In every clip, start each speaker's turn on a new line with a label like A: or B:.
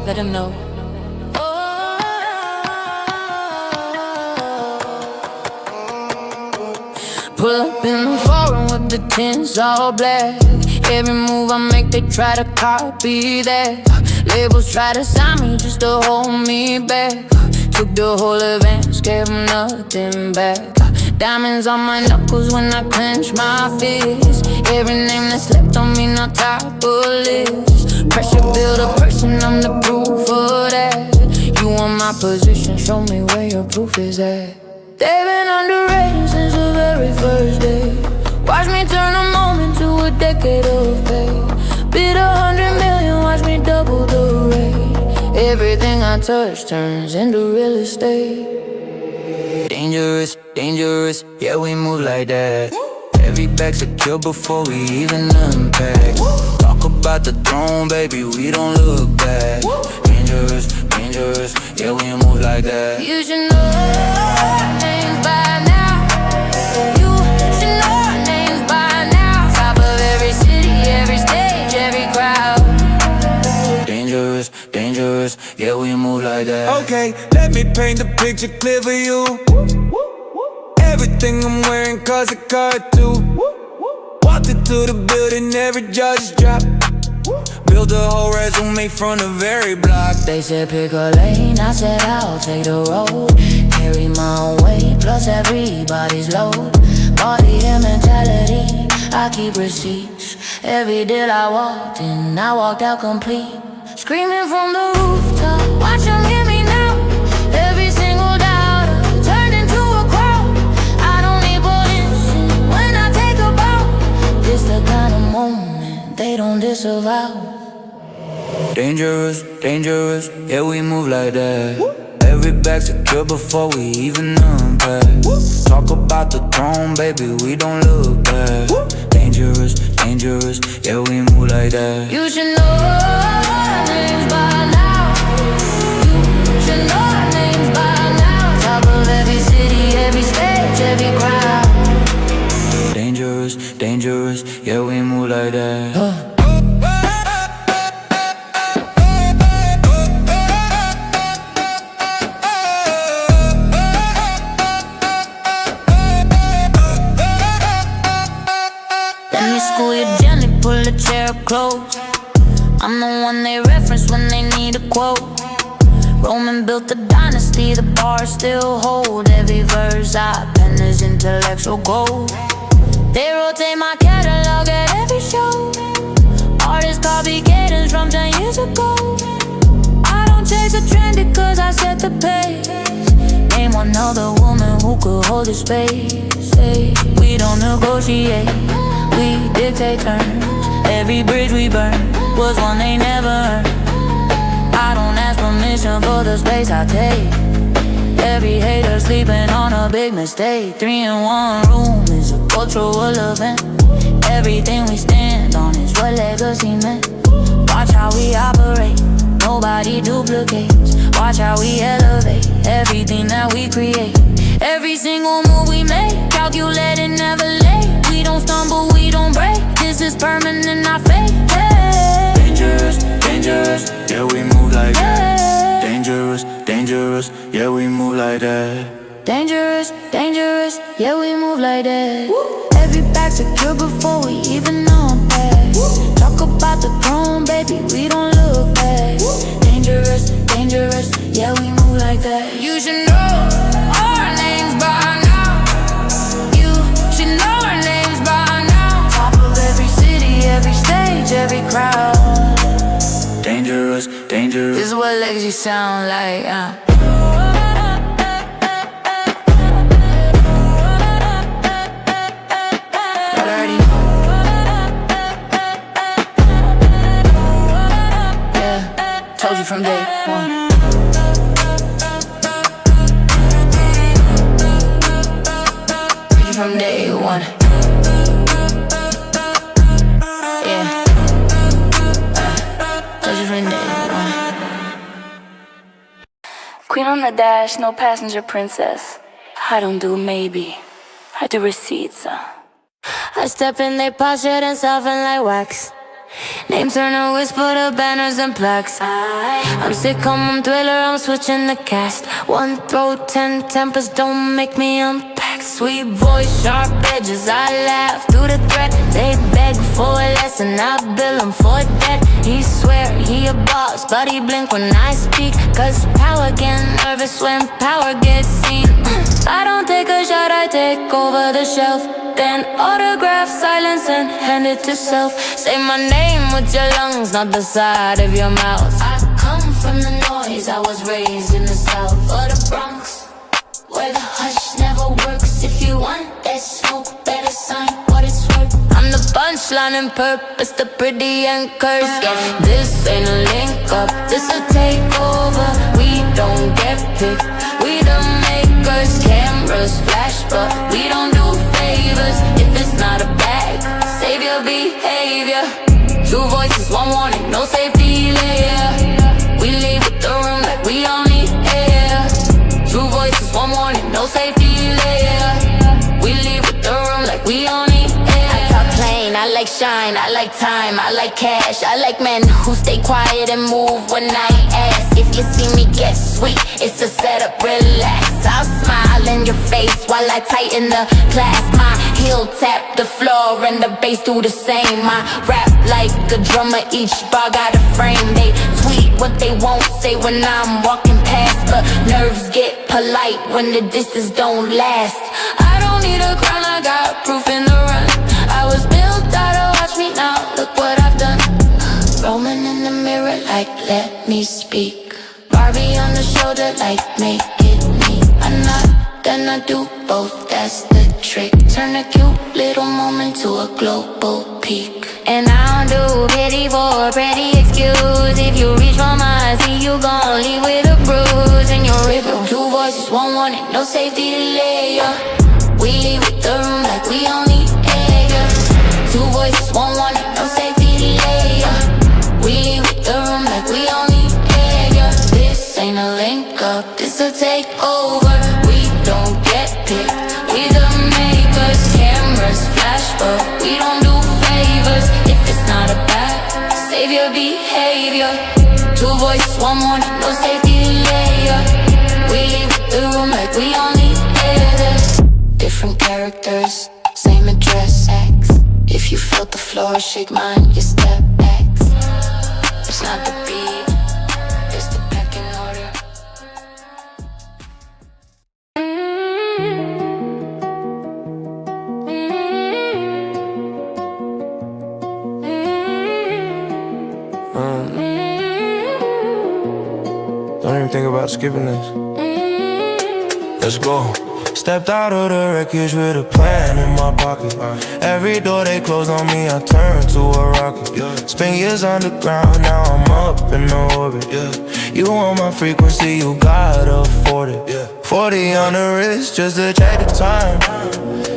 A: let him know. Pull up in the foreign with the tints all black. Every move I make, they try to copy that. Labels try to sign me just to hold me back. Took the whole advance, gave them nothing back. Diamonds on my knuckles when I clench my fist. Every name that slept on me, not top of list. Pressure build a person, I'm the proof of that. You want my position, show me where your proof is at. They've been underrated since the very first day. Watch me turn a moment to a decade of pay. Bid 100 million, watch me double the rate. Everything I touch turns into real estate. Dangerous, dangerous, yeah we move like that. Every bag secure before we even unpack. Talk about the throne, baby, we don't look back. Dangerous, dangerous, yeah we move like that. You should know our names by now. You should know our names by now. Top of every city, every stage, every crowd. Dangerous, dangerous, yeah we move like that.
B: Okay, let me paint the picture clear for you. Everything I'm wearing cause a card too. Walked into the building, every jaw just dropped. Build a whole resume from the very block.
A: They said pick a lane, I said I'll take the road. Carry my own weight, plus everybody's load. Body and mentality, I keep receipts. Every deal I walked in, I walked out complete. Screaming from the rooftop, watch them hear me now. Every single doubter turned into a crowd. I don't need permission when I take a bow. This the kind of moment they don't disavow.
B: Dangerous, dangerous, yeah we move like that. Every bag secure before we even unpack. Talk about the throne, baby, we don't look back. Dangerous, dangerous, yeah we move like that.
A: You should know our names by now. You should know our names by now. Top of every city, every stage, every crowd.
B: Dangerous, dangerous, yeah we move like that.
A: School you gently, pull the chair up close. I'm the one they reference when they need a quote. Roman built a dynasty, the bars still hold. Every verse I pen is intellectual gold. They rotate my catalog at every show. Artists copy cadence from 10 years ago. I don't chase a trend because I set the pace. Name one other woman who could hold the space. Hey, we don't negotiate, we dictate terms. Every bridge we burn was one they never earned. I don't ask permission for the space I take. Every hater sleeping on a big mistake. 3 in 1 room is a cultural event. Everything we stand on is what legacy meant. Watch how we operate, nobody duplicates. Watch how we elevate everything that we create. Every single move we make, calculated, never late. We don't stumble, we don't break. This is permanent, not fake. Hey.
B: Dangerous, dangerous, yeah we move like that. Dangerous, dangerous, yeah we move like that.
A: Dangerous, dangerous, yeah we move like that. Every bag secure before we even unpack. Talk about the throne, baby, we don't look back. Dangerous, dangerous, yeah we move like that. You should know our names by now. You should know our names by now. Top of every city, every stage, every crowd.
B: Dangerous, dangerous.
A: This is what legacy sound like. Y'all already know. Yeah, told you from day one. Told you from day one. Yeah. Told you from day one. Queen on the dash, no passenger princess. I don't do maybe, I do receipts. I step in, they posture and soften like wax. Name turner, whisper the banners and plaques. I'm sitcom, I'm thriller, I'm switching the cast. One throat, 10 tempers, don't make me unpack. Sweet voice, sharp edges, I laugh through the threat. They beg for a lesson, I bill them for debt. He swear he a boss, but he blink when I speak. Cause power get nervous when power gets seen. I don't take a shot, I take over the shelf. Then autograph silence and hand it to self. Say my name with your lungs, not the side of your mouth. I come from the noise, I was raised in the south of the Bronx, where the hush never works. If you want that smoke, better sign what it's worth. I'm the punchline and purpose, the pretty and curse. Yeah, this ain't a link up, this a takeover. We don't get picked, we the makers. Cameras flash, but we don't do favors. If it's not a bag, save your behavior. Two voices, one warning, no safety layer. We leave with the room like we only air. Two voices, one warning, no safety layer. We leave with the room like we only air. I talk plain, I like shine, I like time, I like cash. I like men who stay quiet and move when I ask. If you see me get sweet, it's a setup, relax. I'll smile in your face while I tighten the clasp. My heel tap the floor and the bass do the same. I rap like a drummer, each bar got a frame. They tweet what they won't say when I'm walking past, but nerves get polite when the distance don't last. I don't need a crown, I got proof in the run. I was built out to watch me now, look what I've done. Roaming in the mirror like let me speak. Barbie on the shoulder like make it me. I nod, then I do both, that's the trick. Turn a cute little moment to a global peak. And I don't do pity for a pretty excuse. If you reach for my seat, you gon' leave with a bruise in your rib. Two voices, one warning, no safety layer. We leave with the room like we only air. Two voices, one warning, no safety layer. We leave with the room like we only air. This ain't a link up, this a takeover. We don't get picked, we the makers. Cameras flash, but we don't do favors. If it's not a bad, save your behavior. Two voices, one warning, no safety layer. We leave the room like we only air. Different characters, same address. X. If you felt the floor shake mine, you step back. It's not the beat, it's the pecking order.
C: Don't even think about skipping this. Let's go. Stepped out of the wreckage with a plan in my pocket. Every door they close on me, I turn to a rocket. Spent years underground, now I'm up in the orbit. You want my frequency, you gotta afford it. 40 on the wrist, just to check the time.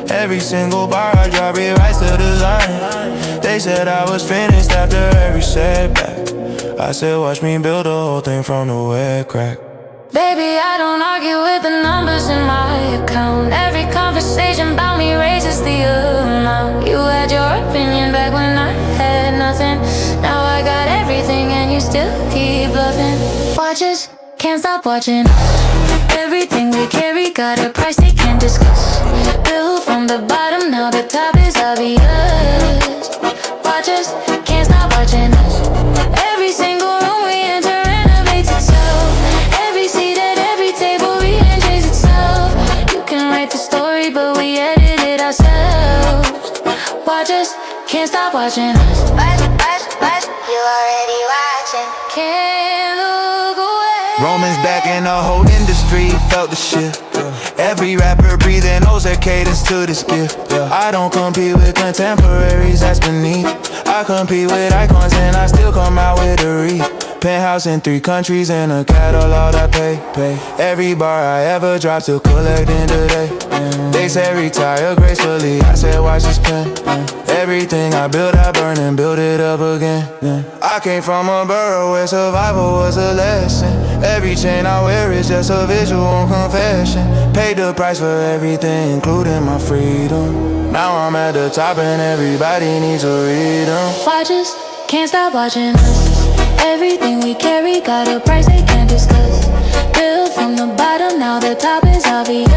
C: Every single bar I drop, rewrites the design. They said I was finished after every setback. I said watch me build the whole thing from the wet crack.
A: Baby, I don't argue with the numbers in my account. Every conversation about me raises the amount. You had your opinion back when I had nothing. Now I got everything and you still keep bluffing. Watch us, can't stop watching us. Everything we carry got a price they can't discuss. Built from the bottom, now the top is obvious. Watch us, can't stop watching us. Every single room we enter renovates itself. Every seat at every table re-enjoys itself. You can write the story, but we edit it ourselves. Watch us, can't stop watching us. Watch, you already watching. Can't look away.
C: Romans back in the whole industry, felt the shift. Every rapper breathing knows their cadence to this gift. I don't compete with contemporaries, that's beneath. I compete with icons and I still come out with a read. Penthouse in 3 countries and a catalog I pay. Every bar I ever dropped to collect in today. They said retire gracefully, I said watch this pen. Everything I built I burn and build it up again. I came from a borough where survival was a lesson. Every chain I wear is just a visual confession. Paid the price for everything, including my freedom. Now I'm at the top and everybody needs a rhythm.
A: Watch us, can't stop watching us. Everything we carry got a price they can't discuss. Built from the bottom, now the top is obvious.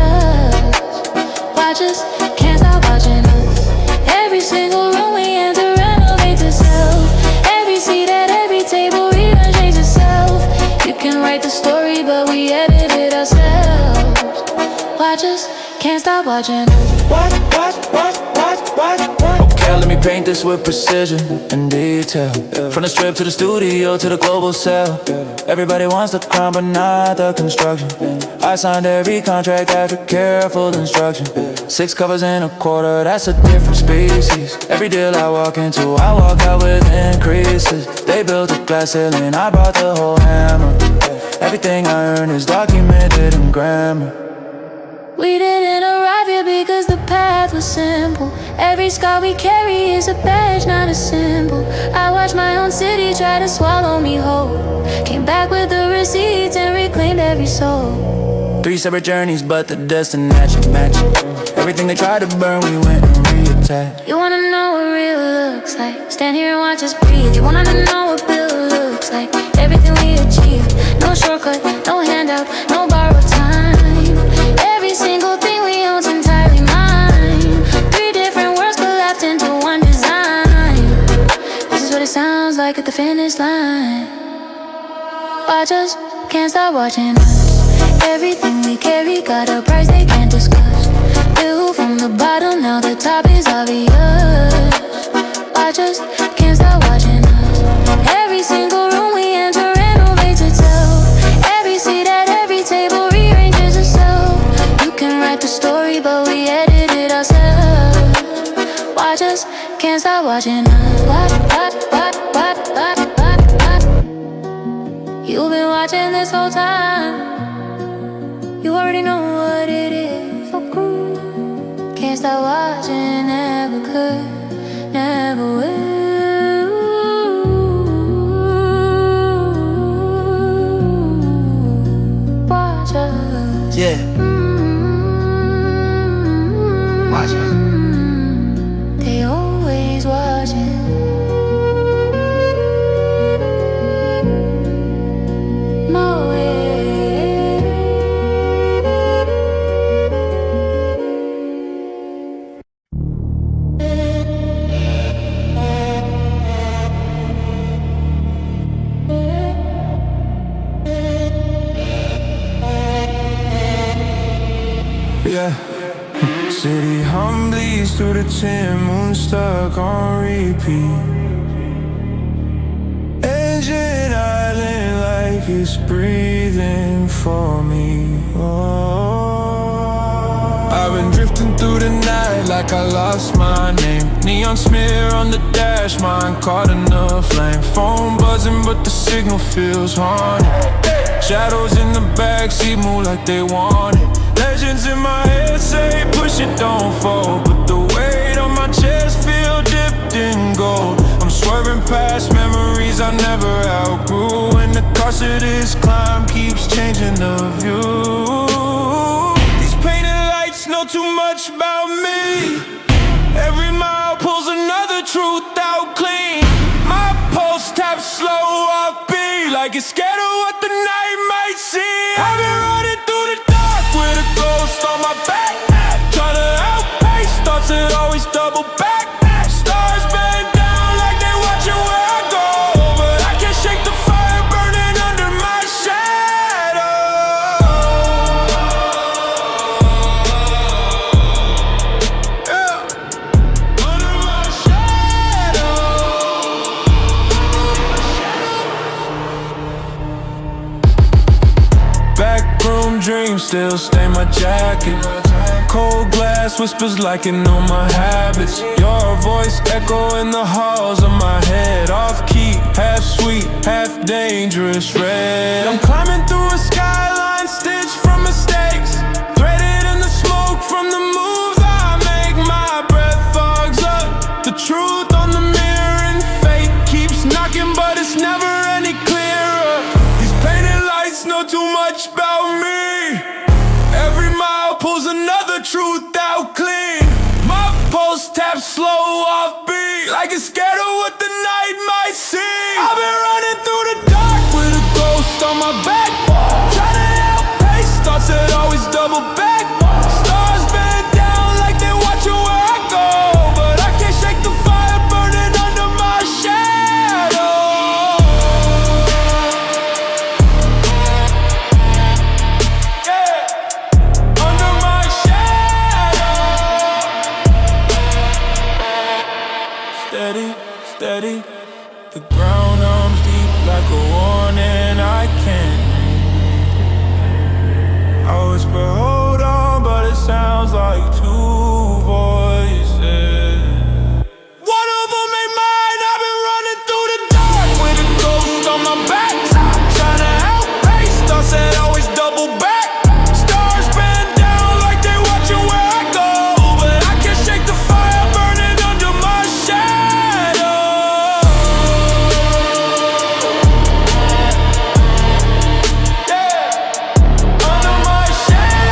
A: Watch us, can't stop watching us. Every single room we enter, renovate to self. Every seat at every table, rearrange itself. You can write the story, but we edit it ourselves. Watch us, can't stop watching us.
C: Watch.
B: Okay, let me paint this with precision and detail. From the strip to the studio to the global sale. Everybody wants the crown but not the construction. I signed every contract after careful instruction. 6 covers in a quarter, that's a different species. Every deal I walk into, I walk out with increases. They built a glass ceiling, I brought the whole hammer. Everything I earn is documented in grammar.
A: We didn't arrive here because the path was simple. Every scar we carry is a badge, not a symbol. I watched my own city try to swallow me whole. Came back with the receipts and reclaimed every soul.
B: 3 separate journeys, but the destination matching. Everything they tried to burn, we went and reattacked.
A: You wanna know what real looks like? Stand here and watch us breathe. You wanna know what Bill looks like? Everything we achieve, no shortcut, no handout, no borrowed time. Every single thing we own's entirely mine. 3 different worlds collapsed into one design. This is what it sounds like at the finish line. Watch us, can't stop watching us. Everything we carry got a price they can't discuss. Built from the bottom, now the top is obvious. Watch us, can't stop watching us. Every single room we enter renovates itself. Every seat at every table rearranges itself. You can write the story, but we edit it ourselves. Watch us, can't stop watching us. Watch. You've been watching this whole time. You already know what it is. So cool. Can't stop watching, never could, never will. Watch us.
C: Yeah. Watch us.
A: They always watching. No way.
C: Yeah. City humbly through the 10, moon stuck on repeat. Engine island like it's breathing for me. Oh. I've been drifting through the night like I lost my name. Neon smear on the dash, mine caught in the flame. Phone buzzing but the signal feels haunted. Shadows in the backseat move like they want it. Legends in my head say push it, don't fold. But the weight on my chest feel dipped in gold. I'm swerving past memories I never outgrew. And the cost of this climb keeps changing the view. These painted lights know too much about me. Every mile pulls another truth out clean. My pulse taps slow off beat, like it's scared of what the night might see. I've been running through the dark with a ghost on my back, tryna outpace thoughts that always double back. Stars bend down like they watching where I go, but I can't shake the fire burning under my shadow. Yeah. Under my shadow. Backroom dreams still stain my jacket. Cold glass whispers like it know my habits. Your voice echo in the halls of my head. Off key, half sweet, half dangerous red. I'm climbing through a skyline stitched from mistakes, threaded in the smoke from the moves I make. My breath fogs up the truth on the mirror, and fate keeps knocking but it's never any clearer. These painted lights know too much about me. Every mile pulls another truth out clean. My pulse taps slow off beat, like it's scared of what the night might see. I've been running through the dark with a ghost on my back, trying to outpace thoughts that always double back. Stars bend down like they watching where I go, but I can't shake the fire burning under my shadow. Yeah, under my shadow. Steady, steady, the ground arms deep like a warning I can't. I whisper, hold on, but it sounds like two voices. One of them ain't mine. I've been running through the dark with a ghost on my back, trying to outpace thoughts that always double back. Stars bend down like they watching where I go, but I can't shake the fire burning under my shadow. Yeah, under my shadow.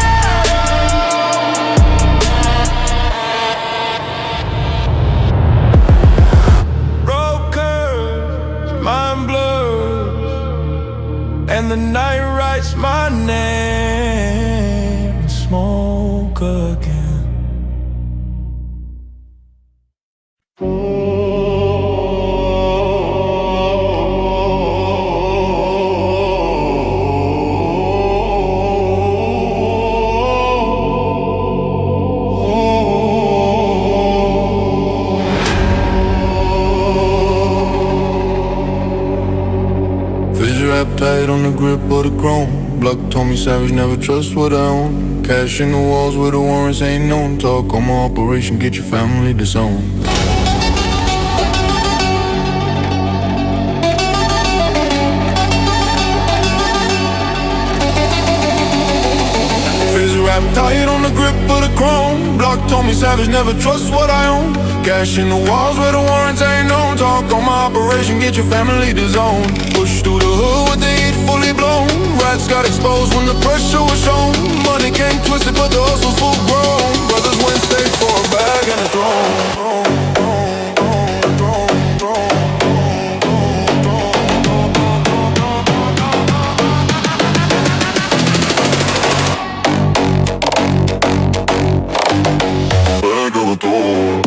C: Road curves, mind blurs, and the night writes my name in smoke again.
D: Fizzy wrap tight on the grip of the chrome. Block told me savage, never trust what I own. Cash in the walls where the warrants ain't known. Talk on my operation, get your family disowned. Fizzy wrap tight on the grip of the chrome. Block told me savage, never trust what I own. Cash in the walls where the warrants ain't known. Talk on my operation, get your family disowned. Push through the hood with the heat fully blown. Rats got exposed when the pressure was shown. Money came twisted but the hustle's full grown. Brothers went straight for a bag and a throne. Bag and a throne.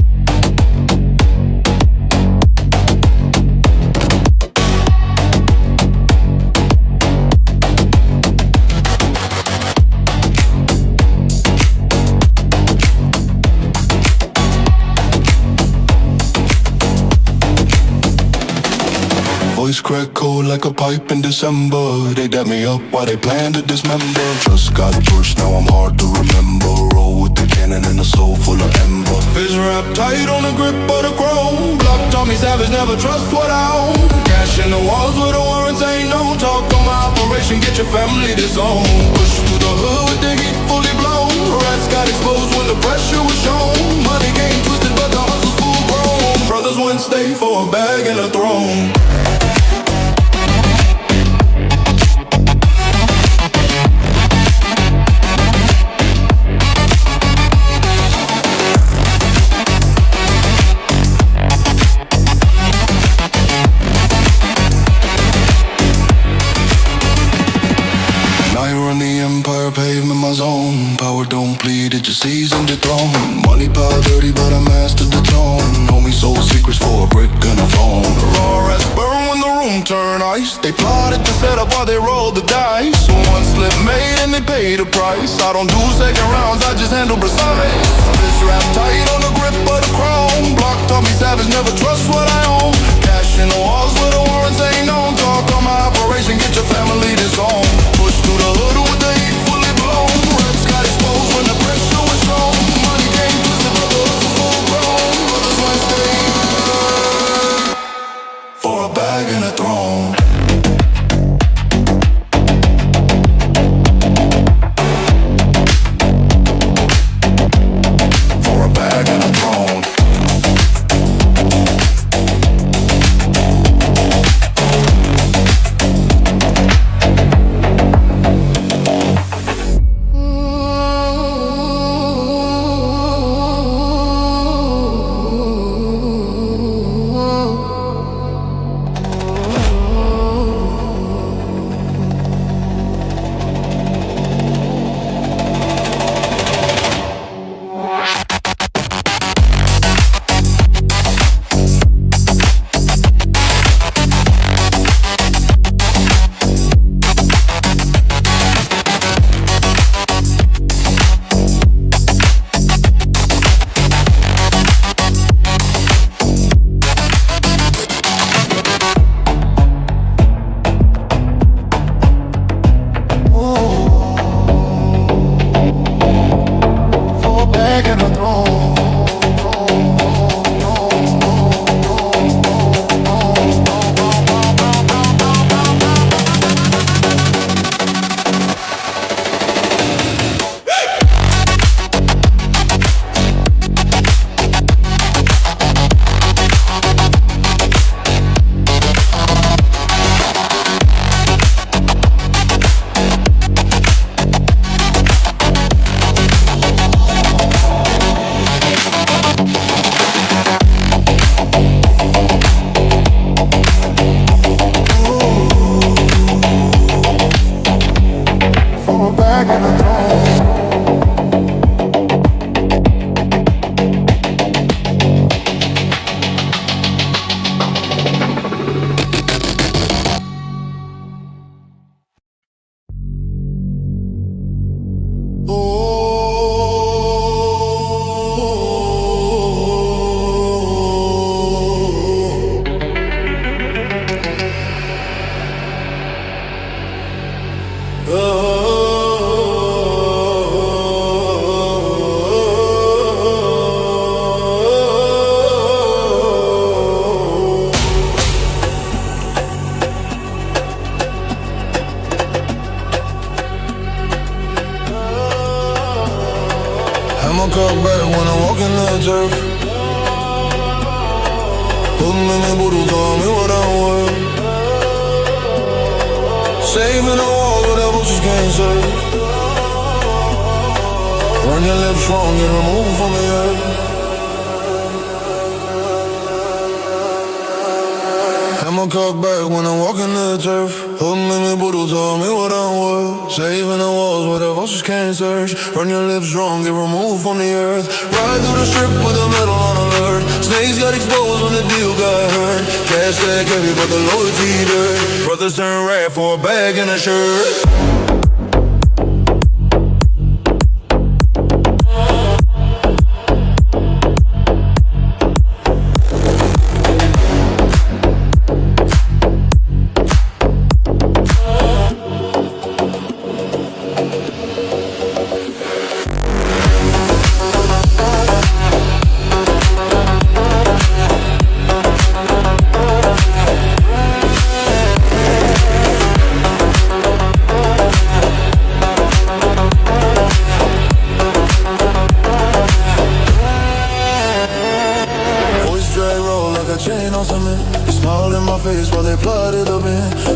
D: Voice crack cold like a pipe in December. They dap me up while they plan to dismember. Just got pushed, now I'm hard to remember. Roll with the cannon and a soul full of ember. Fizz wrap tight on the grip of the chrome. Block Tommy Savage, never trust what I own. Cash in the walls where the warrants ain't known. Talk on my operation, get your family disowned. Push through the hood with the heat fully blown. Rats got exposed when the pressure was shown. Money came twisted but the hustle's full grown. Brothers went stay for a bag and a throne. Pavement my zone. Power don't plead, it just seasoned the throne. Money power dirty, but I mastered the tone. Homie sold secrets for a brick and a phone. The raw rats burn when the room turn ice. They plotted to set up while they rolled the dice. So one slip made and they paid a price. I don't do second rounds, I just handle precise. This wrap tight on the grip of the chrome. Block Tommy Savage, never trust what I own. Cash in the walls where the warrants ain't known. Talk on my operation, get your family disowned. Push through the hood with the heat fully blown. Rats got exposed when the pressure was shown. Money came twisted, but the hustle full grown. Brothers went straight for a bag and a throne. For a bag and a throne. back in the throne. I'ma cut back when I walk in the turf. Put me in the booty, tell me what I'm worth. Saving the walls, whatever just can't serve. Run your lips strong, get removed from the earth. I'ma cock back when I walk in the turf. Hold me, me booty, tell me what I'm worth. Saving the walls, where the vultures can't search. Run your lips strong, get removed from the earth. Ride through the strip with the metal on alert. Snakes got exposed when the deal got hurt. Cash tag heavy, but the loyalty dirt. Brothers turn red for a bag and a shirt.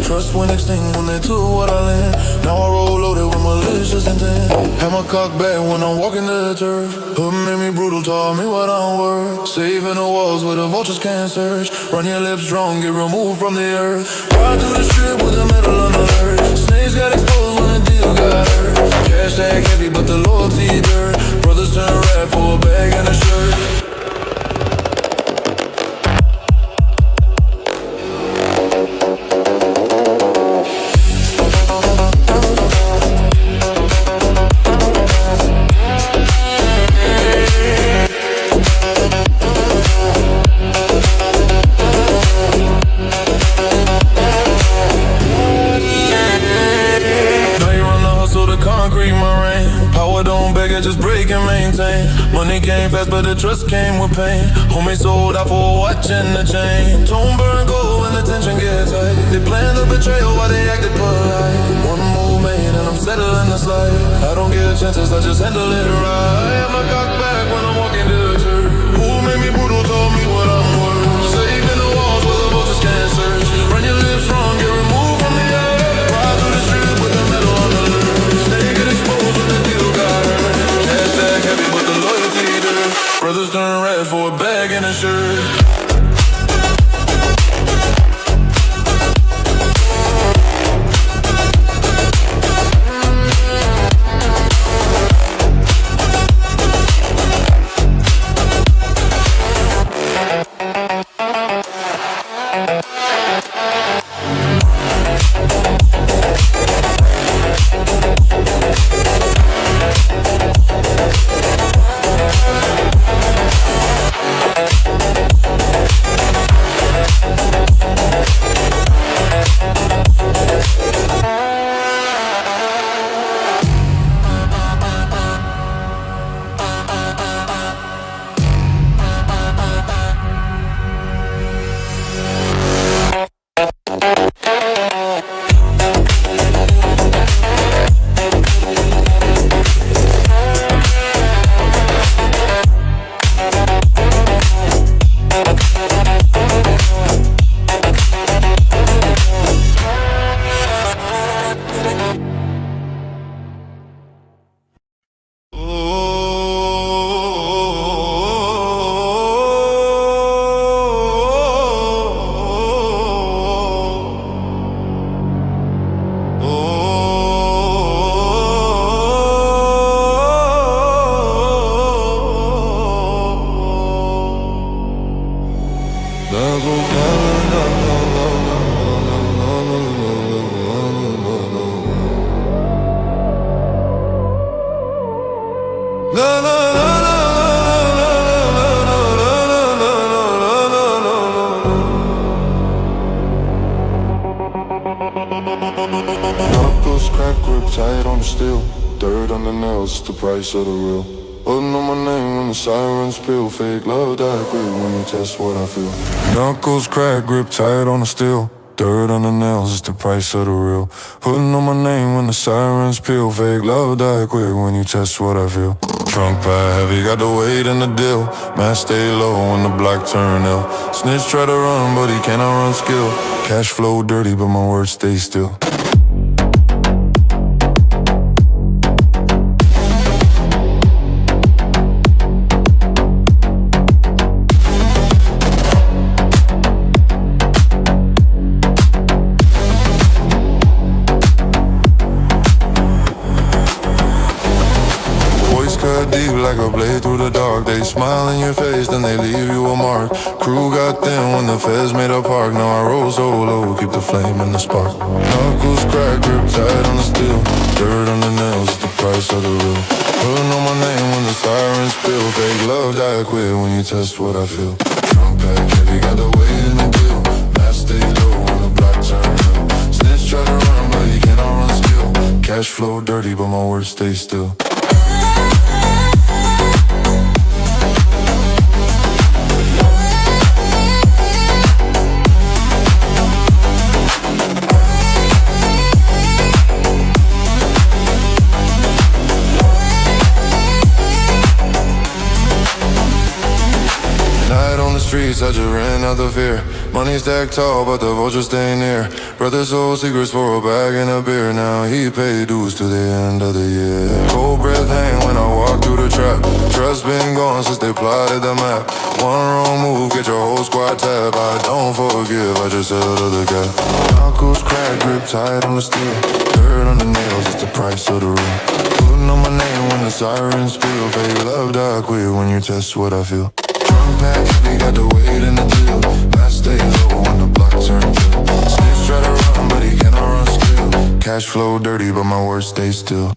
D: Trust went extinct when they took what I lent. Now I roll loaded with malicious intent. Had my cock back when I'm walking the turf. Hood made me brutal, taught me what I'm worth. Saving the walls where the vultures can't search. Run your lips strong, get removed from the earth. Ride through the strip with the metal on alert. Snakes got exposed when the deal got hurt. Cash tag heavy, but the loyalty dirt. Brothers turn red for a bag and a shirt. Just break and maintain. Money came fast, but the trust came with pain. Homie sold out for a watch and a chain. Tone burn gold when the tension gets tight. They planned the betrayal while they acted polite. One move made and I'm settling the slide. I don't get chances, I just handle it right. I'm a cock back when I'm walking to the turf. Who made me brutal, told me what I'm worth. Saving the walls where the vultures can't search. Run your lips strong, get removed from the earth. Ride through the street with the metal on the alert. Stay get exposed when the deal got hurt. Heavy, but the loyalty dirt. Brothers turn red for a bag and a shirt. Knuckles crack, grip tight on the steel. Dirt on the nails, it's the price of the real. Putting on my name when the sirens spill. Fake love die quick when you test what I feel. Knuckles crack, grip tight on the steel. Dirt on the nails, it's the price of the real. Putting on my name when the sirens peel. Fake love die quick when you test what I feel. Trunk pad heavy, got the weight and the deal. Man stay low when the black turn ill. Snitch try to run, but he cannot run skill. Cash flow dirty, but my words stay still. Deep like a blade through the dark. They smile in your face, then they leave you a mark. Crew got thin when the feds made a park. Now I roll so low, keep the flame and the spark. Knuckles crack, grip tight on the steel. Dirt on the nails, it's the price of the real. Putting on my name when the sirens spill. Fake love die quick when you test what I feel. Trunk pack heavy, got the weight in the deal. Mask stay low when the black turn ill. Snitch try to run, but he cannot run skill. Cash flow dirty, but my words stay still. Streets, I just ran out the fear. Money stacked tall, but the vultures stay near. Brother sold secrets for a bag and a beer. Now he paid dues to the end of the year. Cold breath hang when I walk through the trap. Trust been gone since they plotted the map. One wrong move, get your whole squad tap. I don't forgive, I just held to the gap. Knuckles crack, grip tight on the steel. Dirt on the nails, it's the price of the real. Putting on my name when the sirens spill. Fake love die quick when you test what I feel. Pack, they got the weight in the deal. I stay low when the block turn ill. Snitch try to run, but he cannot run skill. Cash flow dirty, but my words stay still.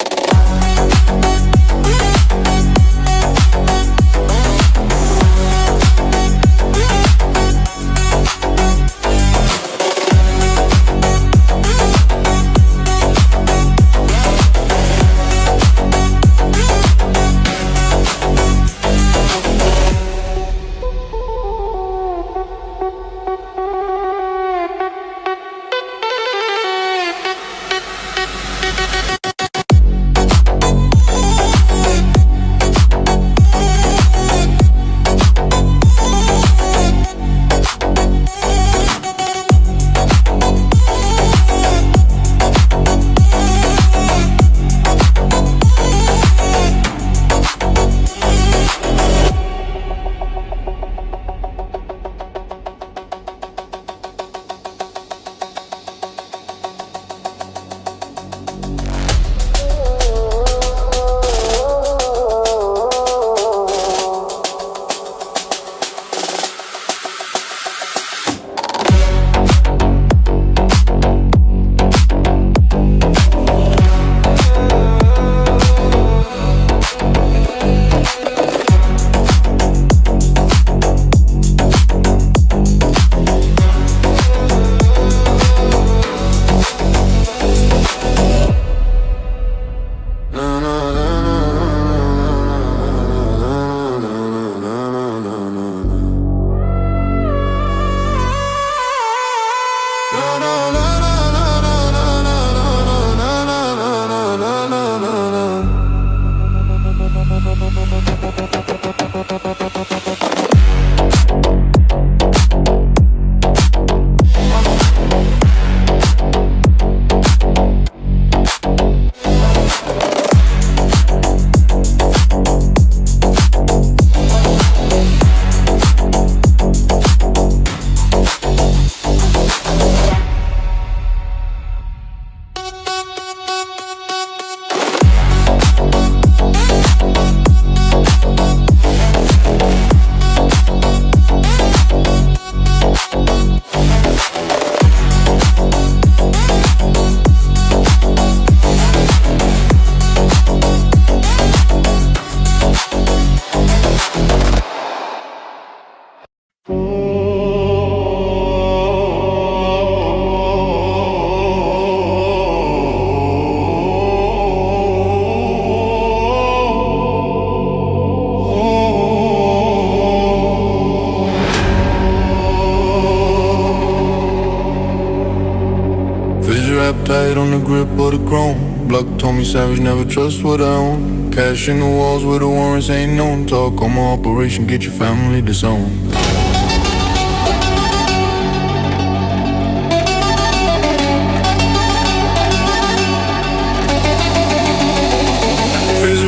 D: tight on the grip of the chrome. Block told me savage, never trust what I own. Cash in the walls where the warrants ain't known. Talk on my operation, get your family disowned.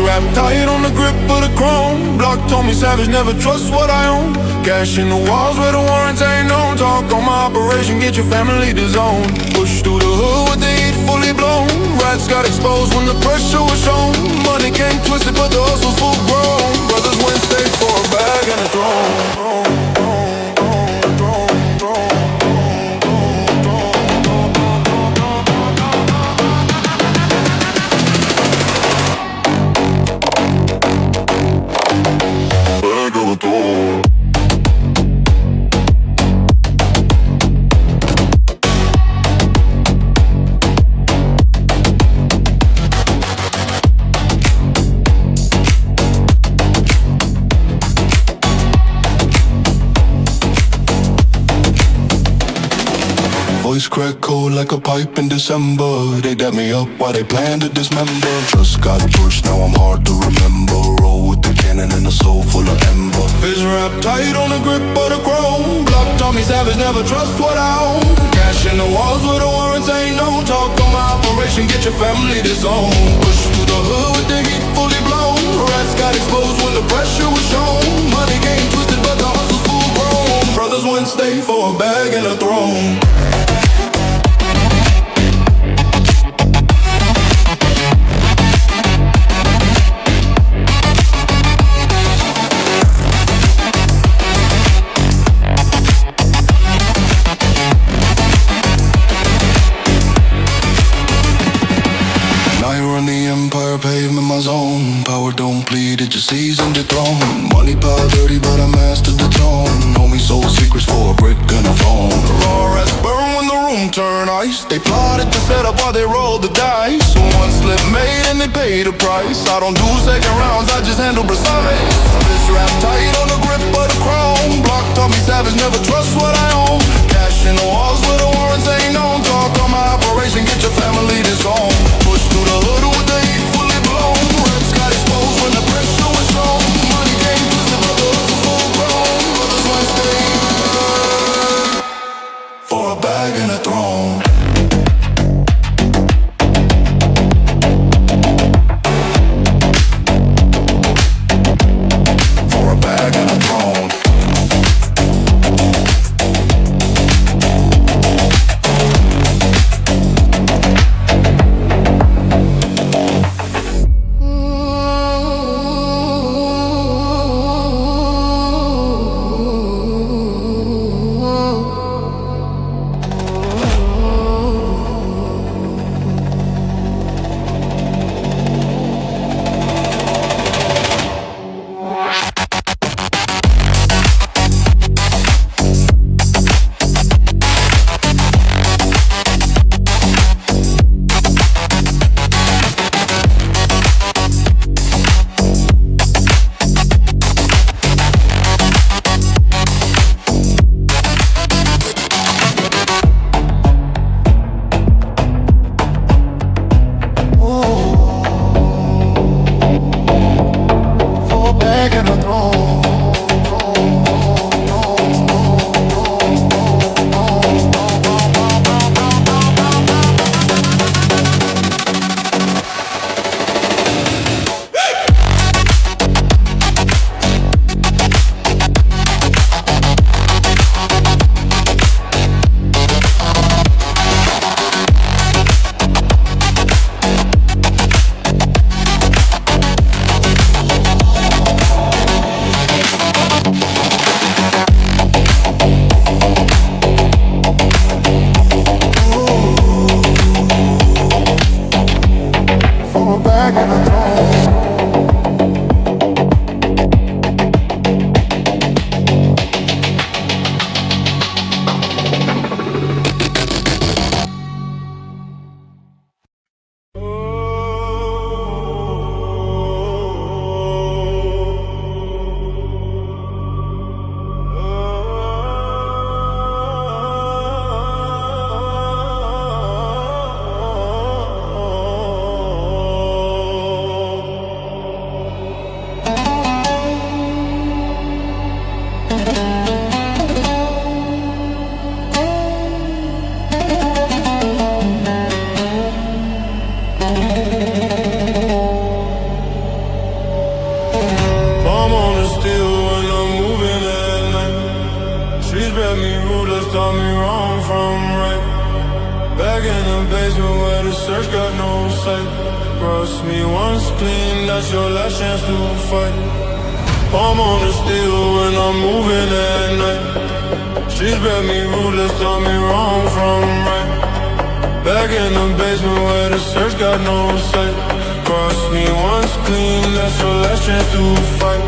D: Rap tight on the grip of the chrome. Block told me savage, never trust what I own. Cash in the walls where the warrants ain't known. Talk on my operation, get your family disowned. Push through the hood with the heat fully blown. Rats got exposed when the pressure was shown. Money came twisted but the hustle's full grown. Brothers went state for a bag and a throne. Voice crack cold like a pipe in December. They dap me up while they plan to dismember. Just got pushed, now I'm hard to remember. Roll with the cannon and a soul full of ember. Vision wrap tight on the grip of the chrome. Block Tommy Savage, never trust what I own. Cash in the walls where the warrants ain't known. Talk on my operation, get your family disowned. Push through the hood with the heat fully blown. Rats got exposed when the pressure was shown. Money came twisted but the hustle's full grown. Brothers went state for a bag and a throne. Pavement my zone. Power don't bleed, it just seasoned the throne. Money power dirty, but I mastered the tone. Homie sold secrets for a brick and a phone. The raw rats burn when the room turn ice. They plotted to set up while they rolled the dice. So one slip made and they paid the price. I don't do second rounds, I just handle precise. This rap tight on the grip of the chrome. Block Tommy Savage, never trust what I own. Cash in the walls where the warrants ain't known. Talk on my operation, get your family disowned. Push through the hood with the heat fully blown. Rats got exposed when the pressure was shown. Money came twisted but the hustle full grown. Brothers went straight for a bag and a throne. For a bag and a throne.
E: taught me wrong from right. Back in the basement where the search got no sight. Cross me once clean, that's your last chance to fight. I'm on the steel when I'm moving at night. She's bred me ruthless, taught me wrong from right. Back in the basement where the search got no sight. Cross me once clean, that's your last chance to fight.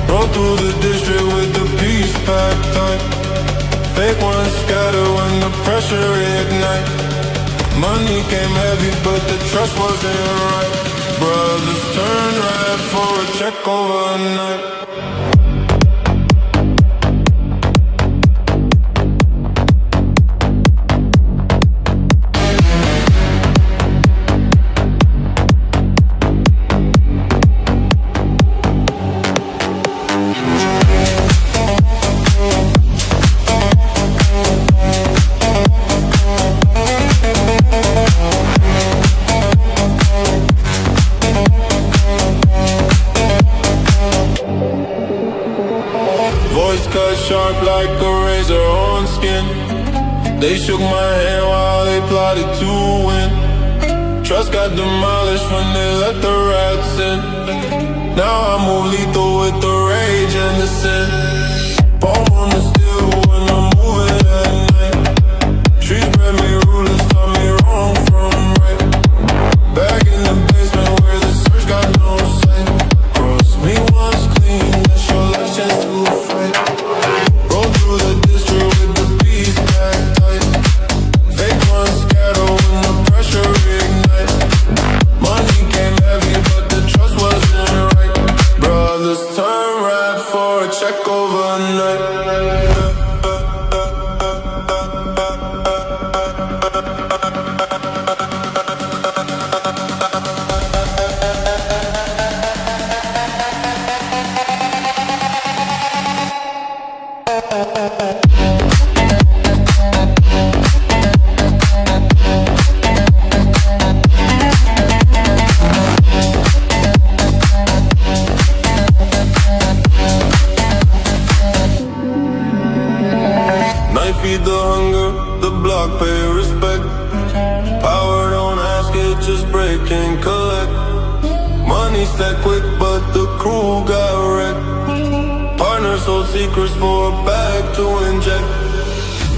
E: Roll through the district with the peace packed tight. Fake ones scatter when the pressure ignite. Money came heavy but the trust wasn't right. Brothers turn red for a check overnight. Sharp like a razor on skin. They shook my hand while they plotted to win. Trust got demolished when they let the rats in. Now I move lethal with the rage and the sin. Palm on the steel when I'm moving at night. Trees bred me ruthless, taught me wrong from right. Back in the basement where the search got no sight. Cross me once clean, that's your last chance to fight. Roll through the district with the peace packed tight. Fake ones scatter when the pressure ignite. Money came heavy but the trust wasn't right. Brothers turn red for a check overnight. Feed the hunger, the block pay respect. Power don't ask it, just break and collect. Money stack quick but the crew got wrecked. Partners hold secrets for a bag to inject.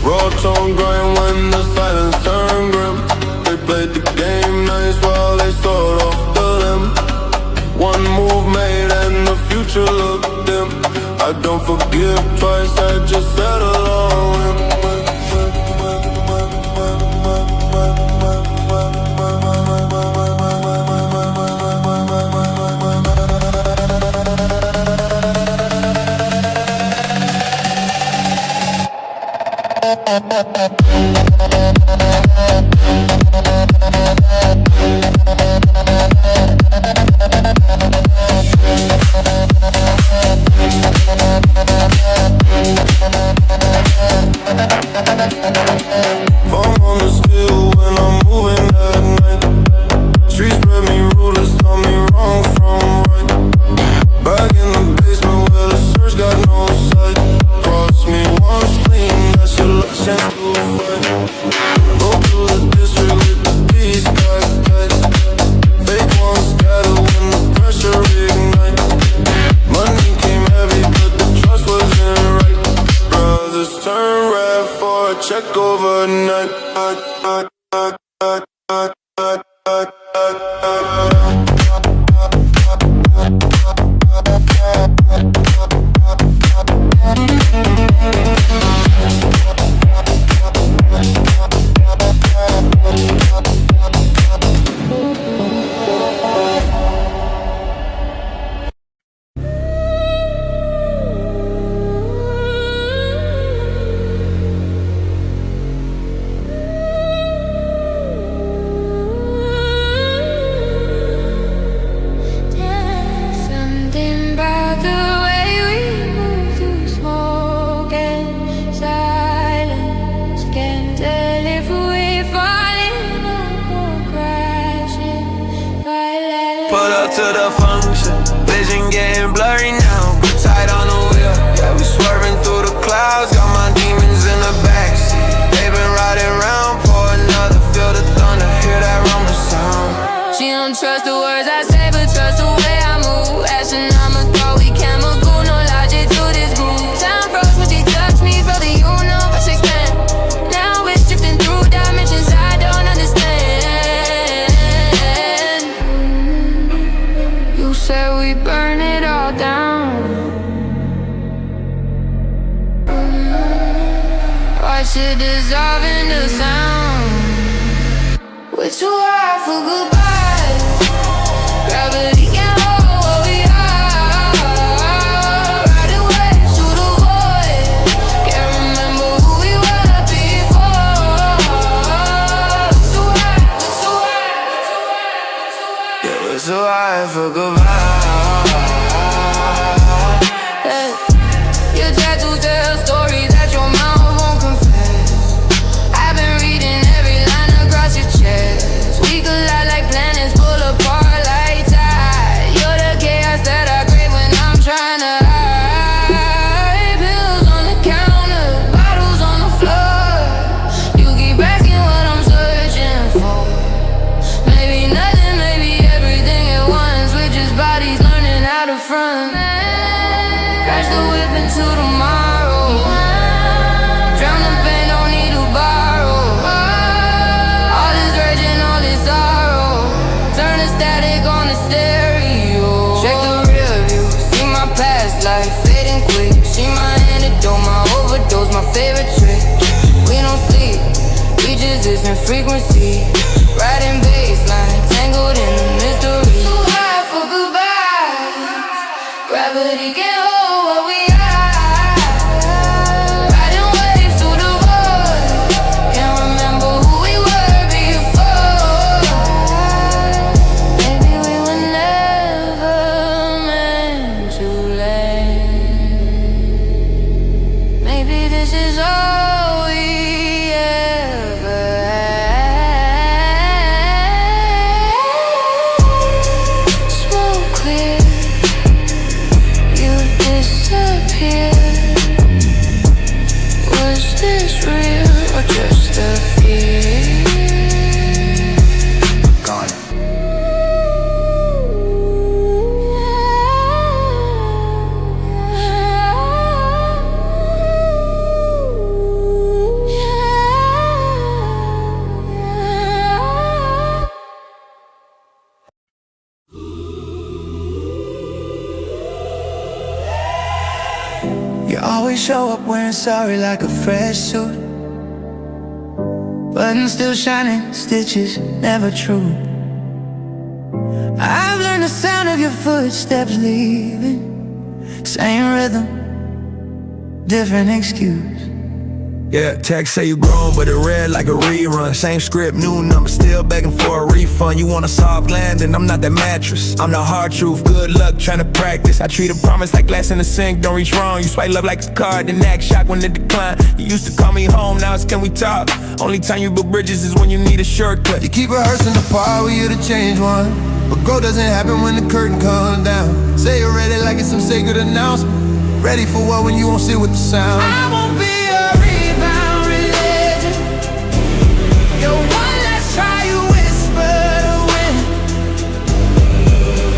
E: Raw tone grind when the silence turned grim. They played the game nice while they sawed off the limb. One move made and the future looked dim. I don't forgive twice, I just settle on him. Fall on the steel when I'm moving at night. Streets bred me ruthless, taught me wrong from right. Back in the basement where the search got no sight. Cross me once clean, that's your last chance to fight. Go through the district with the peace packed tight. Fake ones scatter when the pressure ignite. Money came heavy but the trust wasn't right. Brothers turn red for a check overnight.
A: dissolving the sound. We're too high for goodbye. Gravity can't hold what we are. Riding waves through the void. Can't remember who we were before. Too high, too high, too high, too high.
B: Yeah, we're too high for goodbye.
A: Your tattoos tell stories that your mouth won't confess. I've been reading every line across your chest. We collide like planets, pull apart like tide. You're the chaos that I crave when I'm trying to hide. Pills on the counter, bottles on the floor. You keep asking what I'm searching for. Maybe nothing, maybe everything at once. We're just bodies learning how to front. Crash the whip into tomorrow. Drown the pain, don't need to borrow. All this rage and all this sorrow. Turn the static on the stereo. Check the rear view, see my past life fading quick. See my antidote, my overdose, my favorite trick. We don't sleep, we just listen frequency. Riding baseline, tangled in the mystery. Too high for goodbye. Gravity can't hold what we are. Riding waves through the void. Can't remember who we were before. Maybe we were never meant to last. Maybe this is all we ever had. Smoke clear, you disappeared. Was this real or just a fear?
B: Gone.
C: You always show up wearing sorry like a fresh suit. Buttons still shining, stitches never true. I've learned the sound of your footsteps leaving. Same rhythm, different excuse.
F: Yeah, text say you grown, but it read like a rerun. Same script, new number, still begging for a refund. You want a soft landing, I'm not that mattress. I'm the hard truth, good luck trying to practice. I treat a promise like glass in the sink, don't reach wrong. You swipe love like a card, then act shocked when it decline. You used to call me home, now it's can we talk? Only time you build bridges is when you need a shortcut.
C: You keep rehearsing the part, we here to change one. But growth doesn't happen when the curtain comes down. Say you're ready like it's some sacred announcement. Ready for what when you won't sit with the sound.
A: I won't be a rebound religion. You're one less try, you whisper to win.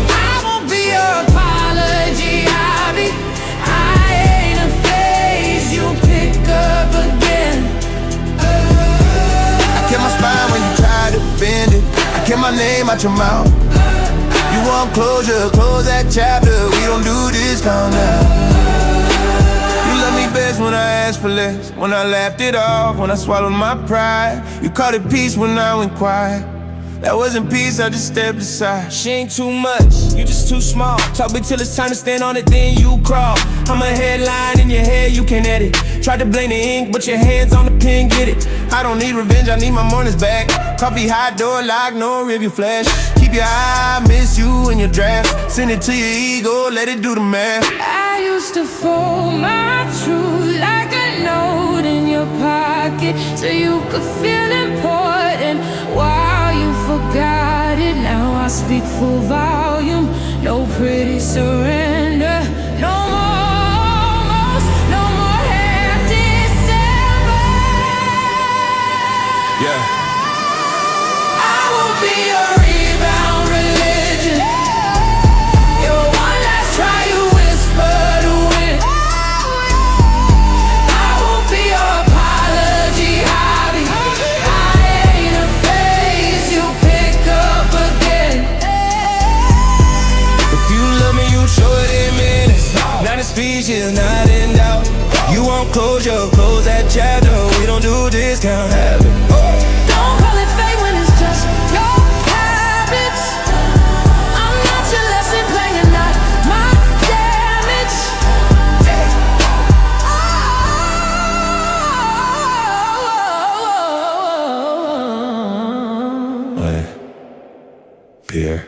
A: I won't be your apology, I ain't a phase you pick up again.
C: I kept my spine when you tried to bend it. I kept my name out your mouth. You want closure, close that chapter. We don't do this calm now. You love me best when I asked for less. When I laughed it off, when I swallowed my pride. You called it peace when I went quiet. That wasn't peace, I just stepped aside.
F: She ain't too much, you just too small. Talk big till it's time to stand on it, then you crawl. I'm a headline in your head, you can edit. Tried to blame the ink, but your hands on the pen, get it.
C: I don't need revenge, I need my mornings back. Coffee hot, door locked, no review flash. Keep your eye, miss you in your draft. Send it to your ego, let it do the math.
A: I used to fold my truth like a note in your pocket, so you could feel important while you forgot it. Now I speak full volume, no pretty surrender. No more almost, no more half December.
F: Yeah.
A: I won't be a rebound religion. You're one last try, you whisper to win. I won't be your apology, hobby. I ain't a phase you pick up again.
F: If you love me, you show it in minutes. Not in speech, yeah, not in doubt. You want closure, close that chapter. We don't do this can't have it.
A: Don't call it fate when it's just your habits. I'm not your lesson plan, you're not my damage.
F: Hey, Pierre.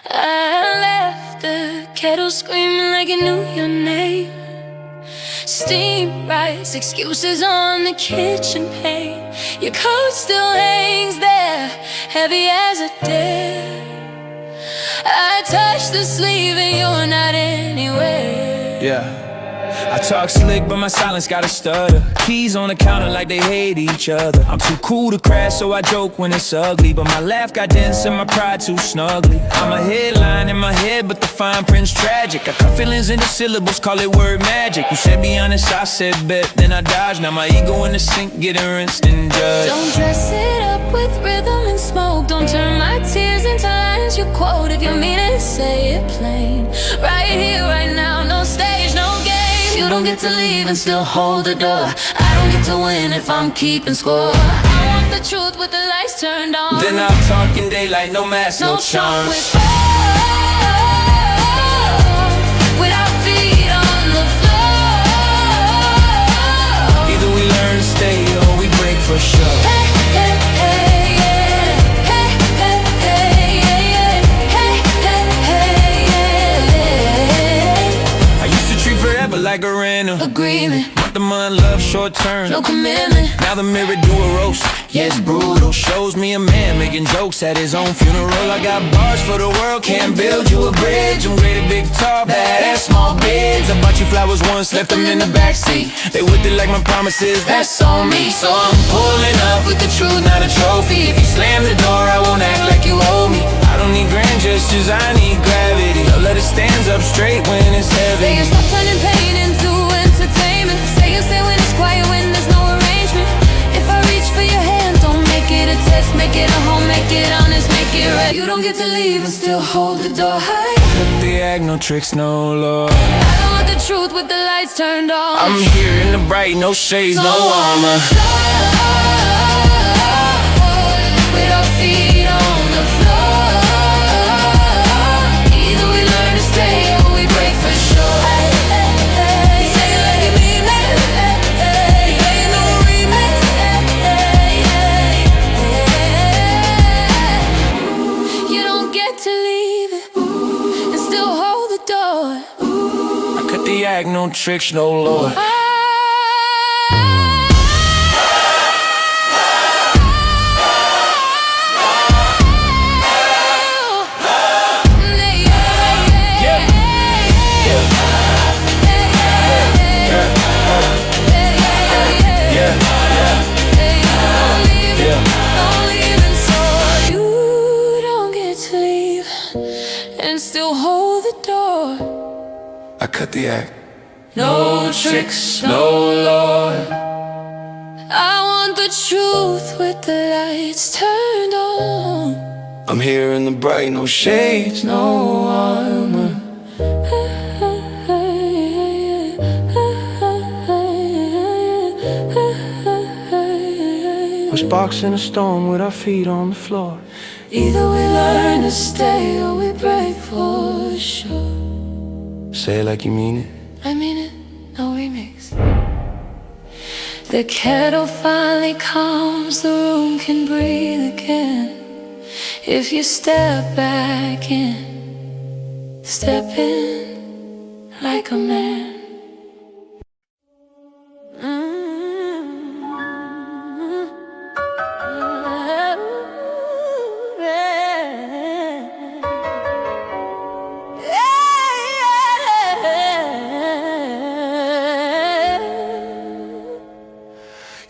A: I left the kettle screaming like it knew your name. Steam rice, excuses on the kitchen pane. Your coat still hangs there, heavy as a dare. I touch the sleeve and you're not anywhere.
F: Yeah. I talk slick, but my silence got a stutter. Keys on the counter like they hate each other. I'm too cool to crash, so I joke when it's ugly. But my laugh got dents and my pride too snugly. I'm a headline in my head, but the fine print's tragic. I cut feelings into syllables, call it word magic. You said be honest, I said bet, then I dodged. Now my ego in the sink, getting rinsed and judged.
A: Don't dress it up with rhythm and smoke. Don't turn my tears into lines you quote. If you mean it, say it plain. Right here, right now, no stage, no game. You don't get to leave and still hold the door. I don't get to win if I'm keeping score. I want the truth with the lights turned on.
F: Then I'll talk in daylight, no mask, no charms.
A: Without feet on the floor.
F: Either we learn to stay or we break for sure.
A: Hey, hey, hey, yeah. Hey, hey, hey, yeah, yeah. Hey, hey, hey, yeah.
F: I used to treat forever like a rental.
A: Agreement,
F: Month to month, love short term.
A: no commitment.
F: Now the mirror do a roast, yeah, it's brutal. Shows me a man making jokes at his own funeral. I got bars for the world, can't build you a bridge. I'm great at big tall, badass small bids. I bought you flowers once, left them in the backseat. They whipped it like my promises, that's on me. So I'm pulling up with the truth, not a trophy. If you slam the door, I won't act like you owe me. I don't need grand gestures, I need gravity. A letter stands up straight when it's heavy.
A: Say you stop turning pain into entertainment. Say you stay when it's quiet, when there's no arrangement. If I reach for your hand, don't make it a test. Make it a home, make it honest, make it right. You don't get to leave and still hold the door high.
F: Cut the act, no tricks, no love.
A: I don't want the truth with the lights turned on.
F: I'm here in the bright, no shades, no armor.
A: With our feet on the floor. Either we learn to stay or we break for sure. Say it like you mean it. Ain't no remix. You don't get to leave it and still hold the door.
F: I cut the act, no tricks, no lore. I cut the act.
A: No tricks,
F: no lore.
A: I want the truth with the lights turned on.
F: I'm here in the bright, no shades, no armor. We're sparks in a storm with our feet on the floor.
A: Either we learn to stay or we break for sure.
F: Say it like you mean it.
A: I mean it, no remix. The kettle finally calms, the room can breathe again. If you step back in, step in like a man.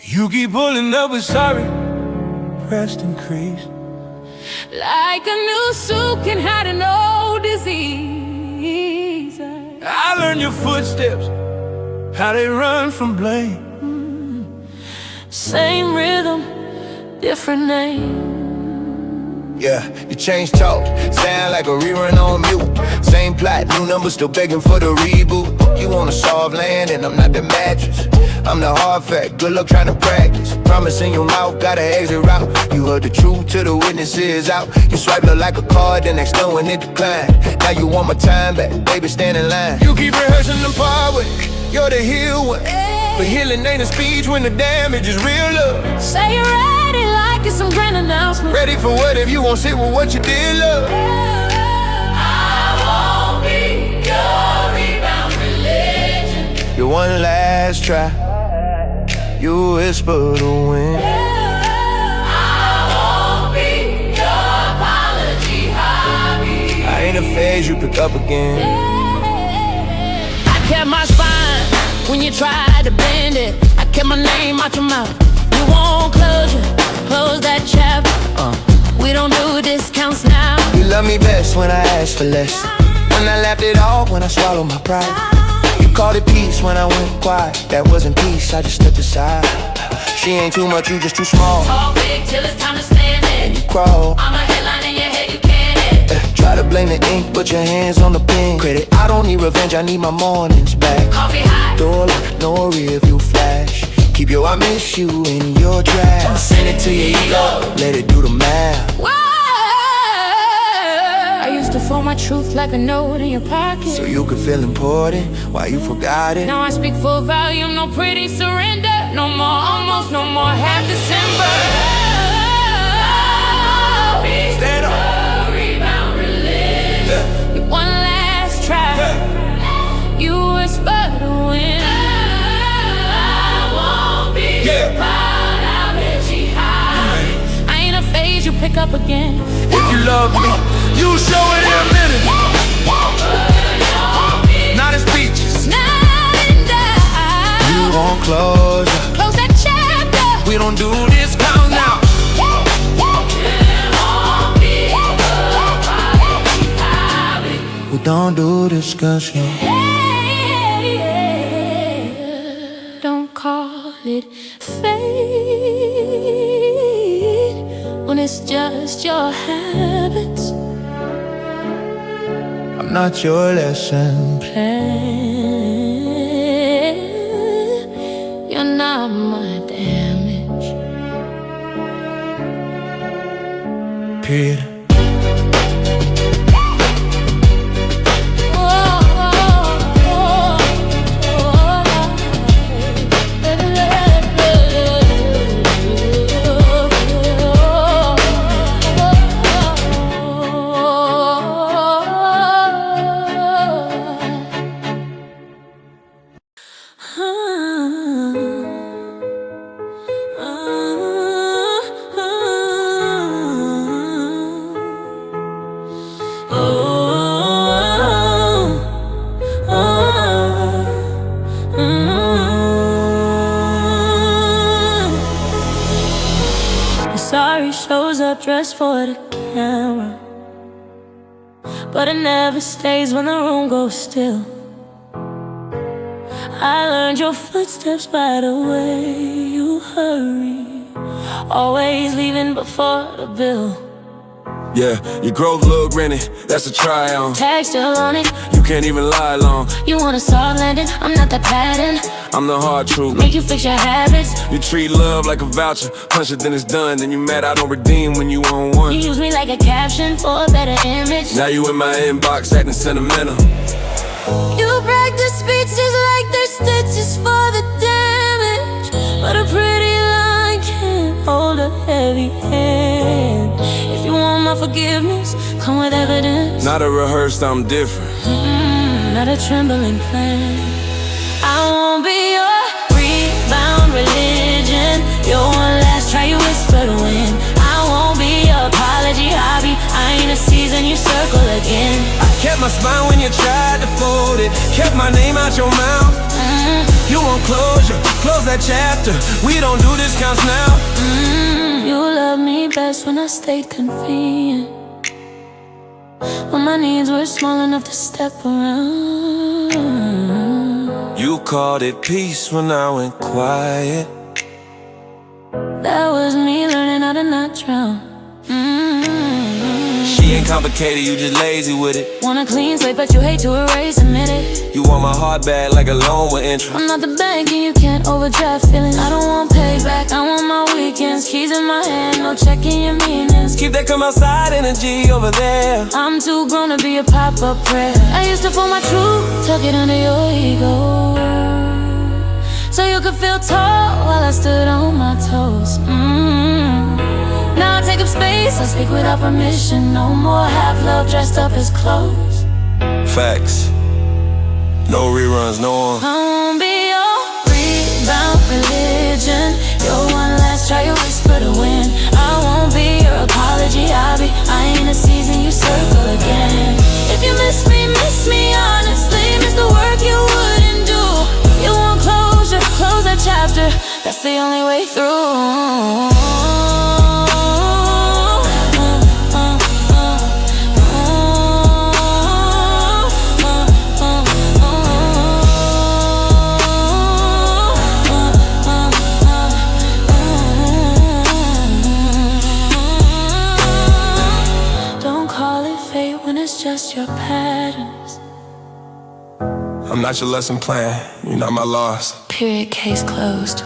F: You keep pulling up with sorry, pressed and creased.
A: Like a new suit can hide an old disease.
F: your footsteps, how they run from blame.
A: Same rhythm, different name.
C: Yeah, you change talk, sound like a rerun on mute. Same plot, new number, still begging for the reboot. You want a soft land and I'm not the mattress. I'm the hard fact, good luck trying to practice. Promise in your mouth, got an exit route. You heard the truth till the witnesses out. You swipe look like a card, then next done when it decline. Now you want my time back, baby stand in line. You keep rehearsing the part with you're the heal one. But healing ain't a speech when the damage is real love.
A: Say you're ready like it's some grand announcement.
C: Ready for what if you won't sit with what you did, love?
A: I won't be your rebound religion.
C: Your one last try, you whisper the wind.
A: I won't be your apology hobby.
C: I ain't a phase you pick up again.
A: I kept my spine when you tried to bend it. I kept my name out your mouth. You want closure, close that chapter. We don't do discounts now.
C: You love me best when I ask for less. When I laughed it off, when I swallowed my pride. You called it peace when I went quiet. That wasn't peace, I just stepped aside. She ain't too much, you just too small.
A: Talk big till it's time to stand it.
C: You crawl.
A: I'm a headline in your head, you can't hit.
C: Try to blame the ink, put your hands on the pen. Credit, I don't need revenge, I need my mornings back.
A: Coffee hot.
C: Door lock, no rear view flash. Keep your I miss you in your draft. Send it to your ego, let it do the math.
A: Whoa. I used to fold my truth like a note in your pocket,
C: So you could feel important, why you forgot it?
A: now I speak full volume, no pretty surrender. No more almost, no more half December.
C: Stand up.
A: Rebound religion. Your one last try, you whisper the wind. I won't be your part, I'll bet you high. I ain't a phase you pick up again.
F: If you love me, you show it in a minute. Not in speeches.
A: Not in doubt.
C: You want closure,
A: Close that chapter.
F: We don't do discounts now.
C: we don't do discussion.
A: Don't call it fate when it's just your habits.
C: I'm not your lesson
A: Plan. You're not my damage.
C: period.
A: Sorry shows up dressed for the camera, but it never stays when the room goes still. I learned your footsteps by the way you hurry, always leaving before the bill.
E: Yeah, your growth look grinning, that's a try on.
A: Tag still on it,
E: You can't even lie long.
A: you want a soft landing, I'm not that pattern.
E: I'm the hard truth.
A: Make you fix your habits.
E: You treat love like a voucher, punch it then it's done. Then you mad I don't redeem when you on one.
A: You use me like a caption for a better image.
E: Now you in my inbox acting sentimental.
A: You practice speeches like they're stitches for the damage, but a pretty line can't hold a heavy hand. If you want my forgiveness, come with evidence.
E: Not a rehearsed, I'm different.
A: Not a trembling plan. I won't be your rebound religion. Your one last try, you whisper to win. I won't be your apology hobby. I ain't a season you circle again.
F: I kept my spine when you tried to fold it. Kept my name out your mouth. You want closure, close that chapter. We don't do discounts now.
A: You love me best when I stayed convenient, when my needs were small enough to step around.
G: You called it peace when I went quiet.
A: That was me learning how to not drown.
G: She ain't complicated, you just lazy with it.
A: Want a clean slate, but you hate to erase, admit it.
G: You want my heart back like a loan with interest.
A: I'm not the bank and you can't overdraft feelings. I don't want payback, I want my weekends. Keys in my hand, no checking your meanings.
G: Keep that come outside energy over there.
A: I'm too grown to be a pop-up prayer. I used to fold my truth, tuck it under your ego, so you could feel tall while I stood on my toes. Now I take up space, I speak without permission. No more half-love dressed up as clothes.
G: Facts. No reruns, no one.
A: I won't be your rebound religion, your one last try, your whisper to win. I won't be your apology, I'll be eyeing the season you circle again. If you miss me honestly. Miss the work you wouldn't do. You want closure, close that chapter. That's the only way through. Just your patterns.
F: I'm not your lesson plan, you're not my loss.
A: Period, case closed.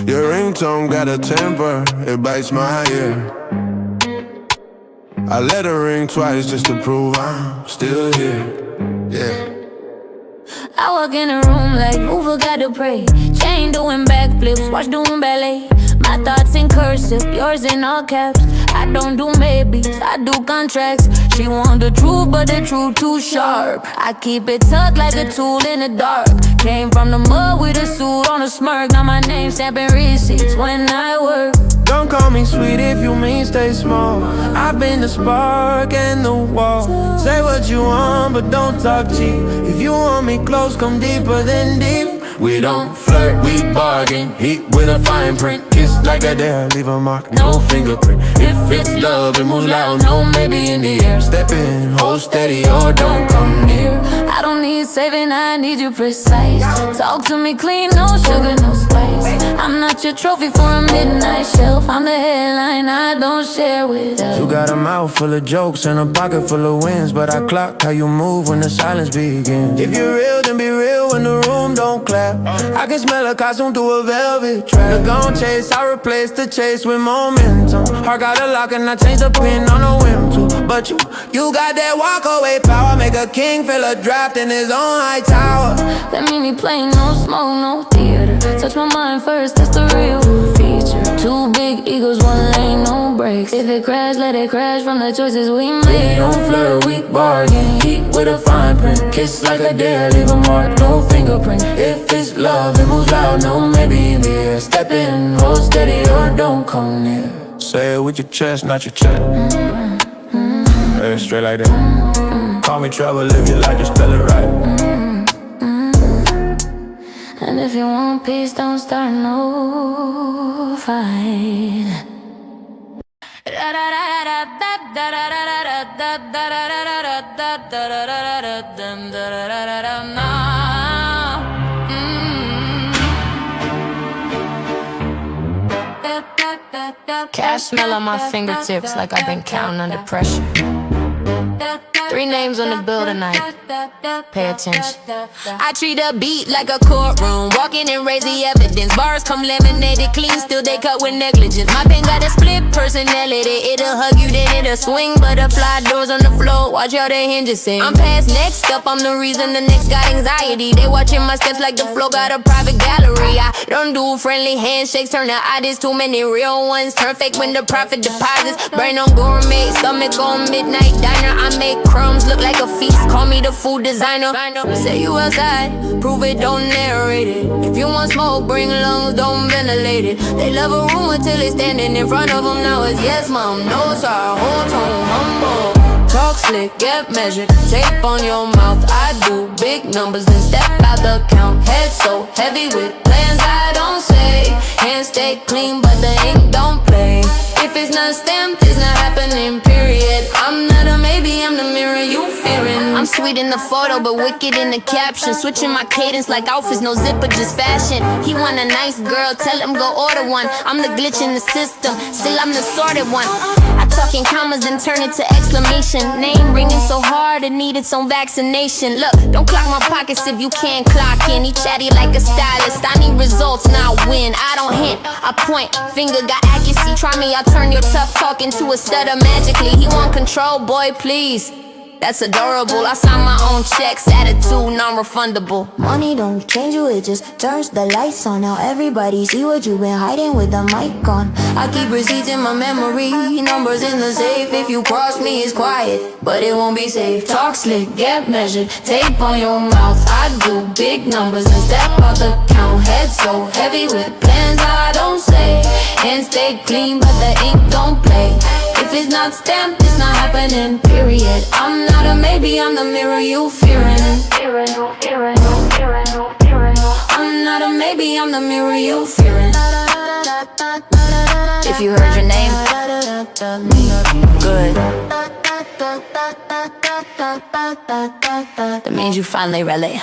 C: Your ringtone got a temper, it bites my ear. I let her ring twice just to prove I'm still here. Yeah.
A: I walk in a room like, who forgot to pray? Chain doing backflips, watch doing ballet. My thoughts in cursive, yours in all caps. I don't do maybes, I do contracts. She want the truth, but the truth too sharp. I keep it tucked like a tool in the dark. Came from the mud with a suit on a smirk. Now my name stamping receipts when I work.
C: Don't call me sweet if you mean stay small. I've been the spark and the wall. Say what you want, but don't talk cheap. If you want me close, come deeper than deep. We don't flirt, we bargain. Heat with a fine print. Kiss like Adele, leave a mark, no fingerprint. If it's love, it moves loud, no maybe in the air. Step in, hold steady, or don't come near.
A: I don't need saving, I need you precise. Talk to me clean, no sugar, no spice. I'm not your trophy for a midnight shelf. I'm the headline I don't share with others.
C: You got a mouth full of jokes and a pocket full of wins, but I clock how you move when the silence begins. If you're real, then be real when the room don't clap. I can smell a costume through a velvet trap. Look on chase, I replace the chase with momentum. Heart got a lock and I change the pin on a whim too. But you got that walk away power. Make a king feel a draft in his own high tower.
A: That mean me playing no smoke, no theater. Touch my mind first, that's the real feature. Two big egos, one lane, no brakes. If it crash, let it crash from the choices we made.
C: Don't flirt, weak bargain. Heat with a fine print. Kiss like a dare, leave a mark, no fingerprint. If it's love, it moves loud, no maybe in the air. Step in, hold steady, or don't come near. Say it with your chest, not your chest. Hey, straight like that. Call me trouble if you like to spell it right.
A: And if you want peace, don't start no fight. Cash smell on my fingertips like I've been counting under pressure. 3 names on the bill tonight. Pay attention. I treat a beat like a courtroom. Walk in and raise the evidence. Bars come laminated clean, still they cut with negligence. My pen got a split personality. It'll hug you, then it'll swing. Butterfly doors on the floor, watch how they hinges sing. I'm past next up, I'm the reason the next got anxiety. They watching my steps like the flow got a private gallery. I don't do friendly handshakes, turn the ideas. Too many real ones, turn fake when the profit deposits. Brain on gourmet, stomach on midnight diner. I make crumbs look like a feast, call me the food designer. Say you outside, prove it, don't narrate it. If you want smoke, bring lungs, don't ventilate it. They love a room until they standing in front of them. Now it's yes mom, no sir, whole tone, humble. Talk slick, get measured, tape on your mouth. I do big numbers, then step out the count. Head so heavy with plans I don't say. stay clean, but the ink don't play. If it's not stamped, it's not happening, period. I'm not a maybe, I'm the mirror you fearing. I'm sweet in the photo, but wicked in the caption. Switching my cadence like outfits, no zipper, just fashion. He want a nice girl, tell him go order one. I'm the glitch in the system, still I'm the sorted one. I talk in commas, then turn it to exclamation. Name ringing so hard, it needed some vaccination. Look, don't clock my pockets if you can't clock in. He chatty like a stylist, I need results, not win. I don't hint, I point, finger got accuracy. Try me, I'll turn your tough talk into a stutter magically. He want control, boy, please. That's adorable. I sign my own checks, attitude non-refundable.
H: Money don't change you, it just turns the lights on. Now everybody see what you been hiding with the mic on.
A: I keep receipts in my memory, numbers in the safe. If you cross me, it's quiet, but it won't be safe. Talk slick, get measured, tape on your mouth. I do big numbers and step out the count. Head so heavy with plans I don't say. Hands stay clean, but the ink don't play. If it's not stamped, it's not happening, period. I'm not a maybe, I'm the mirror you fearing. I'm not a maybe, I'm the mirror you fearing. If you heard your name, good. That means you finally relate.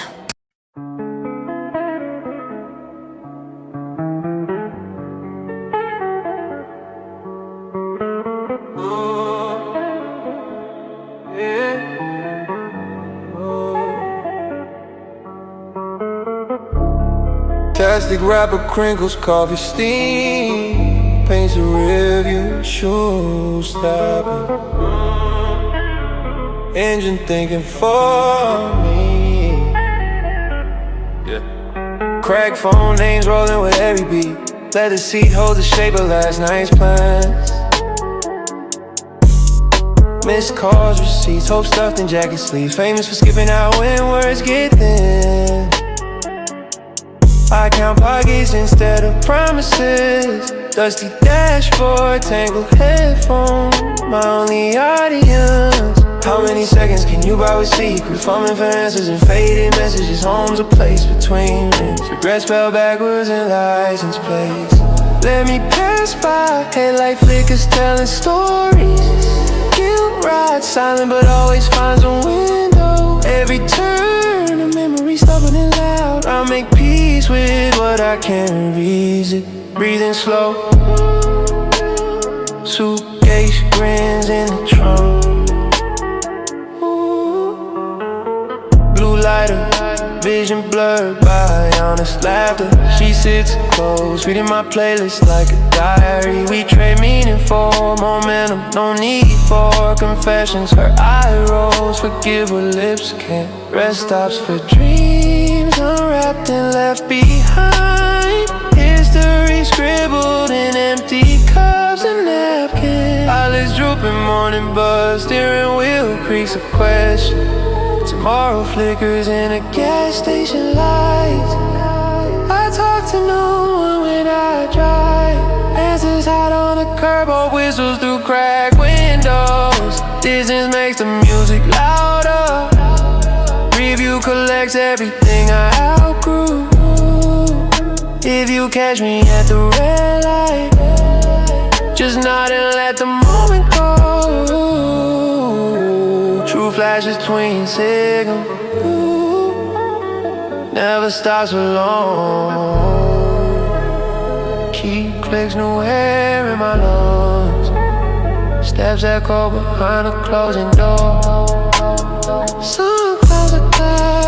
C: Plastic wrapper crinkles, coffee steam, paints a rearview, shoes stopping. Engine thinking for me. Yeah. Crack phone names rolling with every beat. Leather seat holds the shape of last night's plans. Missed calls, receipts, hope stuffed in jacket sleeves. Famous for skipping out when words get thin. I count pockets instead of promises. Dusty dashboard, tangled headphones, my only audience. How many seconds can you buy with secrets? Fumbling for answers and faded messages. Home's a place between rents. Regrets spelled backwards and license plates. Let me pass by, headlight flickers telling stories. Guilt rides silent but always finds a window. Every turn a memory stubborn and loud. I'll make peace with what I can't revisit. Breathing slow, suitcase grins in the trunk. Blue lighter, vision blurred by honest laughter. She sits close, reading my playlist like a diary. We trade meaning for momentum, no need for confessions. Her eye rolls, forgive what lips can't. Rest stops for dreams, unwrapped and left behind. History scribbled in empty cups and napkins. Eyelids drooping, morning buzz, steering wheel creaks a question. Tomorrow flickers in a gas station lights. I talk to no one when I drive. Answers hot on the curb or whistles through cracked windows. Distance makes the music louder. Review collects everything I outgrew. If you catch me at the red light, just nod and let the moment go. True flashes between signals, never stops for long. Key clicks, new air in my lungs. Steps echo behind a closing door. Sun clouds are clouds.